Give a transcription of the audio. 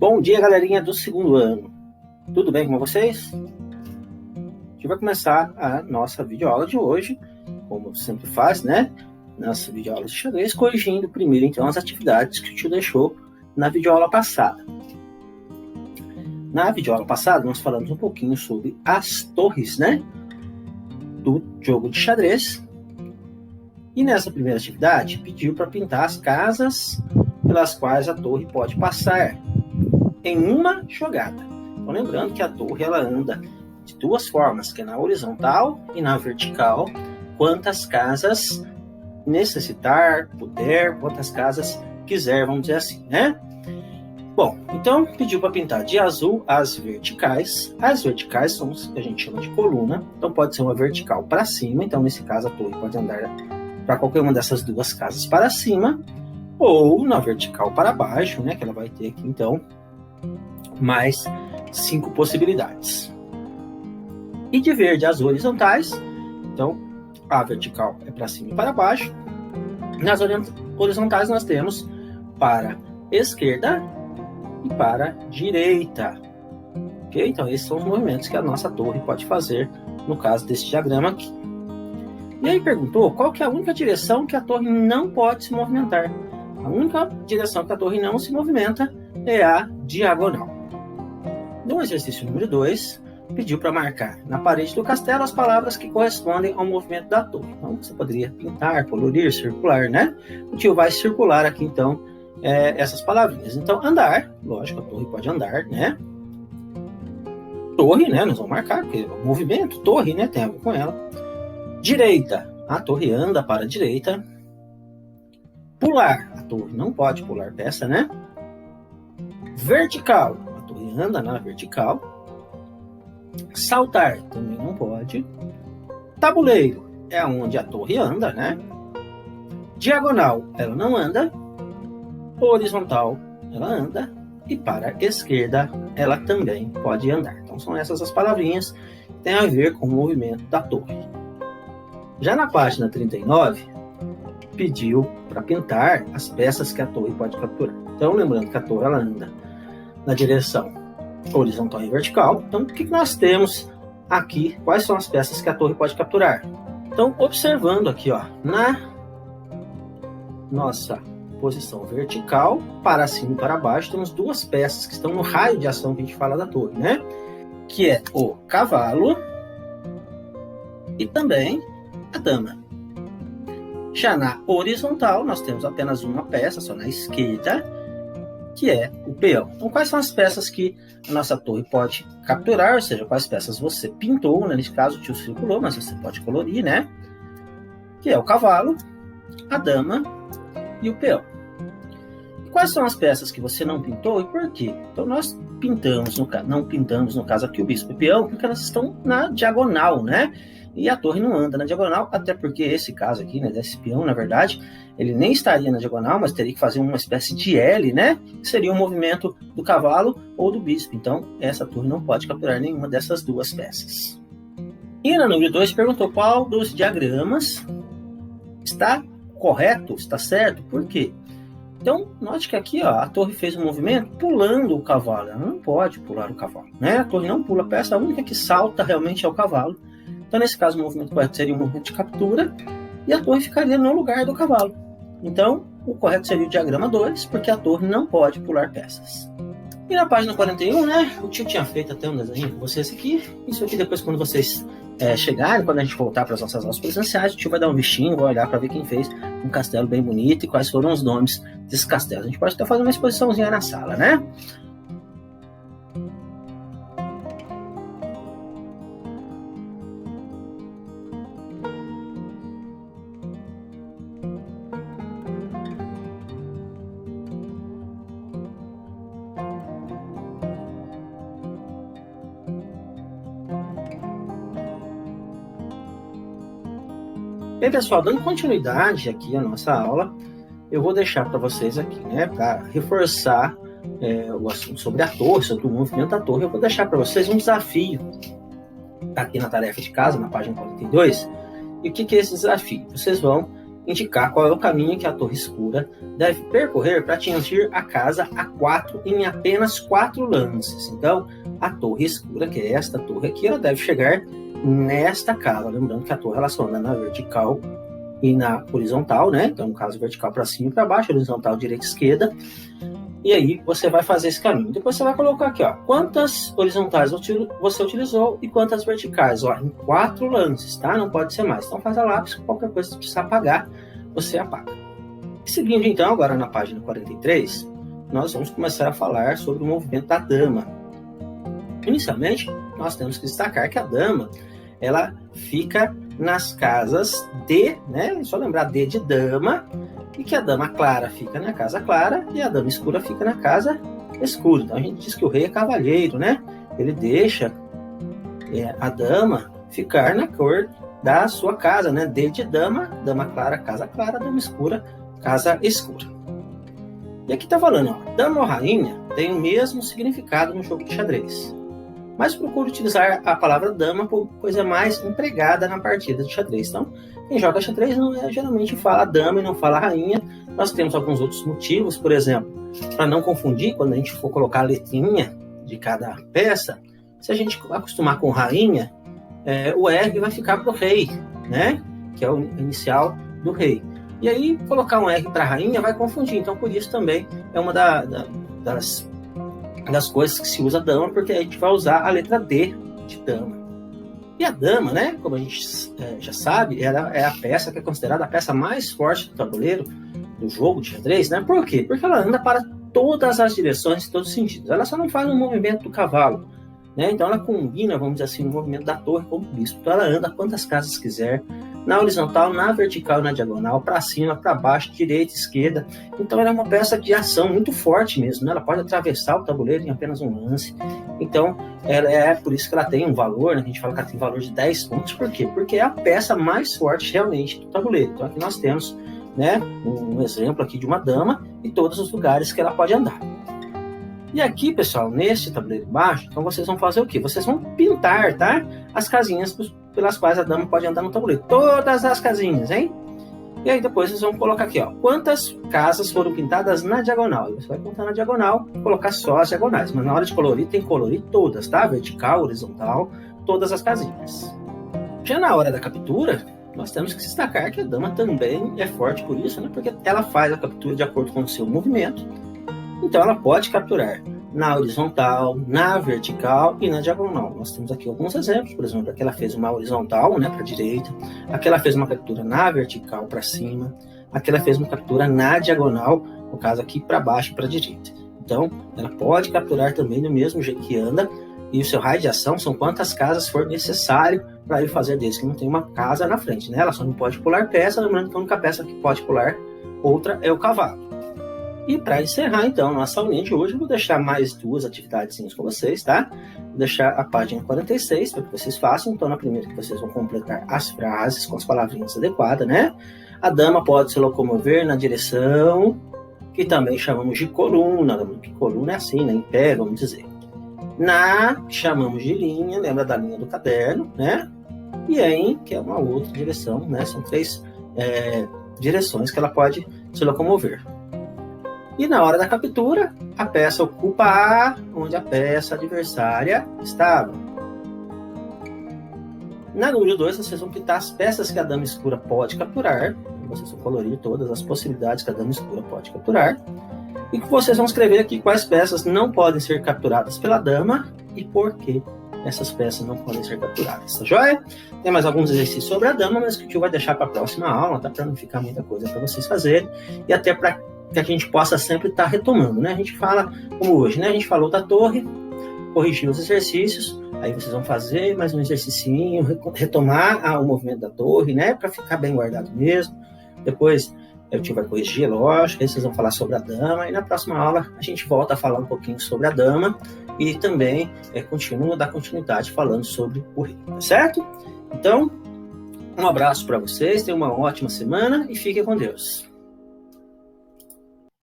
Bom dia, galerinha do segundo ano. Tudo bem com vocês? A gente vai começar a nossa videoaula de hoje, como sempre faz, né? Nossa videoaula de xadrez, corrigindo primeiro, então, as atividades que o tio deixou na videoaula passada. Na videoaula passada, nós falamos um pouquinho sobre as torres, né? Do jogo de xadrez. E nessa primeira atividade, pediu para pintar as casas pelas quais a torre pode passar em uma jogada. Então, lembrando que a torre ela anda de duas formas, que é na horizontal e na vertical, quantas casas necessitar, puder, quantas casas quiser, vamos dizer assim, né? Bom, então pediu para pintar de azul as verticais. As verticais são os que a gente chama de coluna, então pode ser uma vertical para cima, então nesse caso a torre pode andar para qualquer uma dessas duas casas para cima, ou na vertical para baixo, né, que ela vai ter aqui então mais 5 possibilidades. E de verde as horizontais, então a vertical é para cima e para baixo. Nas horizontais nós temos para esquerda e para direita. Ok? Então esses são os movimentos que a nossa torre pode fazer no caso desse diagrama aqui. E aí perguntou qual que é a única direção que a torre não pode se movimentar. A única direção que a torre não se movimenta é a diagonal. No exercício número 2, pediu para marcar na parede do castelo as palavras que correspondem ao movimento da torre. Então, você poderia pintar, colorir, circular, né? O tio vai circular aqui, então, essas palavrinhas. Então, andar, lógico, a torre pode andar, né? Torre, né? Nós vamos marcar, porque o movimento, torre, né? Tem a ver com ela. Direita, a torre anda para a direita. Pular, a torre não pode pular peça, né? Vertical, a torre anda na vertical. Saltar, também não pode. Tabuleiro, é onde a torre anda, né? Diagonal, ela não anda. Horizontal, ela anda. E para a esquerda, ela também pode andar. Então, são essas as palavrinhas que têm a ver com o movimento da torre. Já na página 39, pediu para pintar as peças que a torre pode capturar. Então, lembrando que a torre ela anda na direção horizontal e vertical. Então, o que nós temos aqui? Quais são as peças que a torre pode capturar? Então, observando aqui, ó, na nossa posição vertical, para cima e para baixo, temos duas peças que estão no raio de ação que a gente fala da torre, né? Que é o cavalo e também a dama. Já na horizontal, nós temos apenas uma peça, só na esquerda, que é o peão. Então, quais são as peças que a nossa torre pode capturar, ou seja, quais peças você pintou, né? Nesse caso o tio circulou, mas você pode colorir, né? Que é o cavalo, a dama e o peão. E quais são as peças que você não pintou e por quê? Então, nós pintamos, não pintamos, no caso aqui, o bispo e o peão, porque elas estão na diagonal, né? E a torre não anda na diagonal, até porque esse caso aqui, né, desse peão, na verdade, ele nem estaria na diagonal, mas teria que fazer uma espécie de L, né, que seria o movimento do cavalo ou do bispo. Então, essa torre não pode capturar nenhuma dessas duas peças. E na número 2, perguntou qual dos diagramas está correto, está certo, por quê? Então, note que aqui, ó, a torre fez um movimento pulando o cavalo. Ela não pode pular o cavalo, né? A torre não pula a peça, a única que salta realmente é o cavalo. Então, nesse caso, o movimento correto seria um movimento de captura e a torre ficaria no lugar do cavalo. Então, o correto seria o diagrama 2, porque a torre não pode pular peças. E na página 41, né, o tio tinha feito até um desenho com vocês aqui. Isso aqui depois, quando vocês chegarem, quando a gente voltar para as nossas aulas presenciais, o tio vai dar um bichinho, vai olhar para ver quem fez um castelo bem bonito e quais foram os nomes desses castelos. A gente pode até fazer uma exposiçãozinha na sala, né? Bem, pessoal, dando continuidade aqui à nossa aula, eu vou deixar para vocês aqui, né, para reforçar o assunto sobre a torre, sobre o movimento da torre, eu vou deixar para vocês um desafio aqui na tarefa de casa, na página 42. E o que é esse desafio? Vocês vão indicar qual é o caminho que a torre escura deve percorrer para atingir a casa A4 em apenas 4 lances. Então, a torre escura, que é esta torre aqui, ela deve chegar nesta casa. Lembrando que a torre relaciona na vertical e na horizontal, né? Então, no caso, vertical para cima e para baixo, horizontal, direita e esquerda. E aí, você vai fazer esse caminho. Depois, você vai colocar aqui, ó, quantas horizontais você utilizou e quantas verticais. Ó, em 4 lances, tá? Não pode ser mais. Então, faz a lápis, qualquer coisa que precisar apagar, você apaga. Seguindo, então, agora na página 43, nós vamos começar a falar sobre o movimento da dama. Inicialmente, nós temos que destacar que a dama, ela fica nas casas D, né? É só lembrar D de dama, e que a dama clara fica na casa clara e a dama escura fica na casa escura. Então a gente diz que o rei é cavalheiro, né? Ele deixa a dama ficar na cor da sua casa, né? D de dama, dama clara, dama escura, casa escura. E aqui tá falando, ó, dama ou rainha tem o mesmo significado no jogo de xadrez. Mas procuro utilizar a palavra dama, pois é mais empregada na partida de xadrez. Então, quem joga xadrez geralmente fala dama e não fala rainha. Nós temos alguns outros motivos, por exemplo, para não confundir, quando a gente for colocar a letrinha de cada peça, se a gente acostumar com rainha, o R vai ficar para o rei, né? Que é o inicial do rei. E aí, colocar um R para rainha vai confundir. Então, por isso também é uma das coisas que se usa dama, porque a gente vai usar a letra D de dama. E a dama, né, como a gente já sabe, ela é a peça que é considerada a peça mais forte do tabuleiro, do jogo de xadrez, né? Por quê? Porque ela anda para todas as direções, em todos os sentidos. Ela só não faz o movimento do cavalo, né? Então ela combina, vamos dizer assim, o movimento da torre com o bispo. Então ela anda quantas casas quiser, na horizontal, na vertical e na diagonal, para cima, para baixo, direita, esquerda. Então ela é uma peça de ação muito forte mesmo, né? Ela pode atravessar o tabuleiro em apenas um lance. Então, é por isso que ela tem um valor, né? A gente fala que ela tem valor de 10 pontos. Por quê? Porque é a peça mais forte realmente do tabuleiro. Então aqui nós temos, né, um exemplo aqui de uma dama e todos os lugares que ela pode andar. E aqui, pessoal, nesse tabuleiro embaixo, então vocês vão fazer o quê? Vocês vão pintar, tá? As casinhas pelas quais a dama pode andar no tabuleiro. Todas as casinhas, hein? E aí depois vocês vão colocar aqui, ó, quantas casas foram pintadas na diagonal. E você vai contar na diagonal, colocar só as diagonais. Mas na hora de colorir, tem que colorir todas, tá? Vertical, horizontal, todas as casinhas. Já na hora da captura, nós temos que destacar que a dama também é forte por isso, né? Porque ela faz a captura de acordo com o seu movimento. Então ela pode capturar na horizontal, na vertical e na diagonal. Nós temos aqui alguns exemplos, por exemplo, aqui ela fez uma horizontal, né, para a direita, aqui ela fez uma captura na vertical para cima, aqui ela fez uma captura na diagonal, no caso aqui para baixo e para a direita. Então ela pode capturar também do mesmo jeito que anda, e o seu raio de ação são quantas casas for necessário para ele fazer desde que não tem uma casa na frente, né? Ela só não pode pular peça, lembrando que a única peça que pode pular outra é o cavalo. E para encerrar, então, nossa aulinha de hoje, eu vou deixar mais 2 atividades com vocês, tá? Vou deixar a página 46 para que vocês façam. Então, na primeira que vocês vão completar as frases com as palavrinhas adequadas, né? A dama pode se locomover na direção, que também chamamos de coluna. Lembrando que coluna é assim, né? Em pé, vamos dizer. Na, que chamamos de linha, lembra da linha do caderno, né? E em, que é uma outra direção, né? São 3 direções que ela pode se locomover. E na hora da captura, a peça ocupa A, onde a peça adversária estava. Na número 2, vocês vão pintar as peças que a dama escura pode capturar. Vocês vão colorir todas as possibilidades que a dama escura pode capturar. E que vocês vão escrever aqui quais peças não podem ser capturadas pela dama e por que essas peças não podem ser capturadas. Tá joia? Tem mais alguns exercícios sobre a dama, mas que o tio vai deixar para a próxima aula, tá? Para não ficar muita coisa para vocês fazerem. E até para que a gente possa sempre estar retomando, né? A gente fala, como hoje, né? A gente falou da torre, corrigiu os exercícios, aí vocês vão fazer mais um exercicinho, retomar o movimento da torre, né? Para ficar bem guardado mesmo. Depois o tio vai corrigir, lógico, aí vocês vão falar sobre a dama, e na próxima aula a gente volta a falar um pouquinho sobre a dama e também continua a dar continuidade falando sobre o rei, tá certo? Então, um abraço para vocês, tenham uma ótima semana e fiquem com Deus.